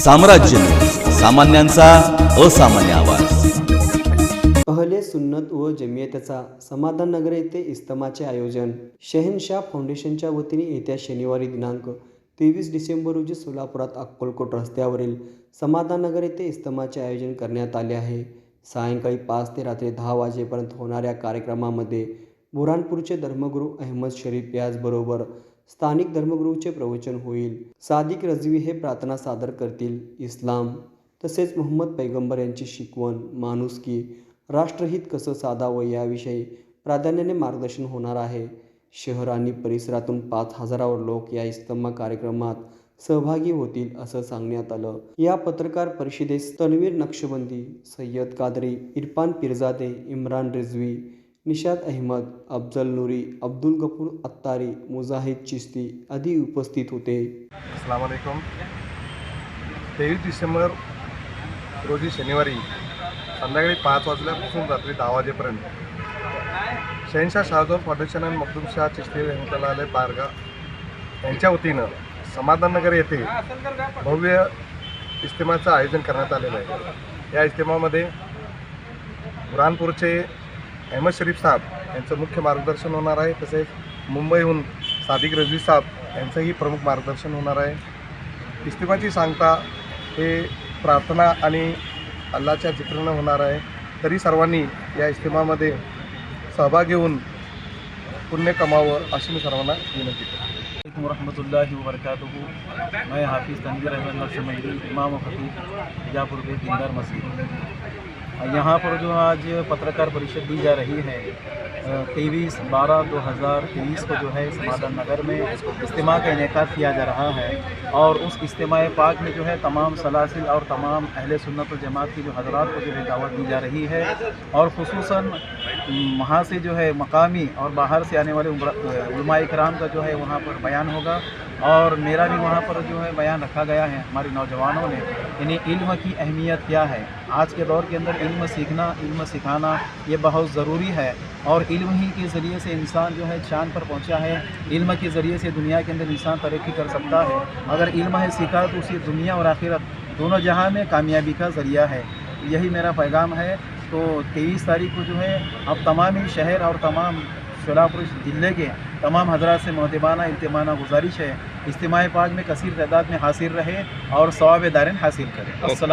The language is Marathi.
साम्राज्य, सामान्यांचा असामान्य आवाज। अहले सुन्नत व जमियतचा समाधान नगर येथे इज्तिमाचे आयोजन शहनशाह फाउंडेशनच्या वतीने येत्या शनिवारी दिनांक 23 डिसेंबर रोजी सोलापुरात अक्कलकोट रस्त्यावरील समाधान नगर येथे इज्तिमाचे आयोजन करण्यात आले आहे। सायंकाळी 5 ते रात्री 10 वाजेपर्यंत होणाऱ्या कार्यक्रमामध्ये बुऱ्हाणपूरचे धर्मगुरू अहमद शरीफ याचबरोबर स्थानिक धर्मगुरूचे प्रवचन होईल। सादिक रजवी हे प्रार्थना सादर करतील। इस्लाम तसेच मोहम्मद पैगंबर यांची शिकवण, माणुसकी, राष्ट्रहित कसं साधावं याविषयी प्राधान्याने मार्गदर्शन होणार आहे। शहर आणि परिसरातून 5,000 लोक या इज्तिमा कार्यक्रमात सहभागी होतील असं सांगण्यात आलं। या पत्रकार परिषदेस तन्वीर नक्षबंदी, सय्यद कादरी, इरफान पीरजादे, इम्रान रिजवी, निशात अहमद, अफजल नूरी, अब्दुल गफूर अत्तारी, मुजाहिद चिश्ती आदी उपस्थित होते। अस्सलाम वालेकुम। 23 डिसेंबर रोजी शनिवारी संध्याकाळी 5 वाजल्यापासून रात्री 10 वाजेपर्यंत शहनशाह शाहजहान फाउंडेशन आणि मखदूम शाह चिश्ती रहमतुल्लाह बारगाह यांच्या वतीनं समाधान नगर येथे भव्य इज्तिमाचं आयोजन करण्यात आलेलं आहे। या इज्तिमामध्ये बुऱ्हाणपूरचे अहमद शरीफ साहेब यांचं मुख्य मार्गदर्शन होणार आहे। तसेच मुंबईहून सादिक रजवी साहेब यांचंही प्रमुख मार्गदर्शन होणार आहे। इज्तिमाची सांगता हे प्रार्थना आणि अल्लाच्या जिक्रानं होणार आहे। तरी सर्वांनी या इज्तिमामध्ये सहभागी होऊन पुण्य कमावं अशी मी सर्वांना विनंती करतो। रहमतुल्लाहि व बरकातुहू। मैं हाफिज़ तनवीर अहमद नक्शबंदी, इमाम खतीब बीजापुर के दीनदार मस्जिद। यहाँ पर जो आज पत्रकार परिषद दी जा रही है 23/12/2023 को जो है समाधान नगर में इज्तिमा का इनेकाद किया जा रहा है। और उस इज्तिमा पाक में जो है तमाम सलासिल और तमाम अहले सुन्नत व जमात की जो हज़रात को जो है दावत दी जा रही है। और खुसूसन वहाँ से जो है मकामी और बाहर से आने वाले उलमाए किराम का जो है वहाँ पर बयान होगा। और मेरा भी वहाँ पर जो है बयान रखा गया है हमारे नौजवानों ने, यानी इल्म की अहमियत क्या है। आज के दौर के अंदर इल्म सीखना, इल्म सिखाना ये बहुत ज़रूरी है। और इल्म ही के ज़रिए से इंसान जो है चाँद पर पहुँचा है। इल्म के ज़रिए से दुनिया के अंदर इंसान तरक्की कर सकता है। अगर इल्म है सीखा तो उसे दुनिया और आखिरत दोनों जहां में कामयाबी का ज़रिया है। यही मेरा पैगाम है। तो 23 तारीख को जो है अब तमाम ही शहर और तमाम सोलापुर ज़िले के तमाम हज़रात से मोहतबाना इल्तिमाना गुजारिश है इज्तिमा पाक में कसीर तादाद में हासिल रहे और सवाब दारन हासिल करें। अस्सलाम।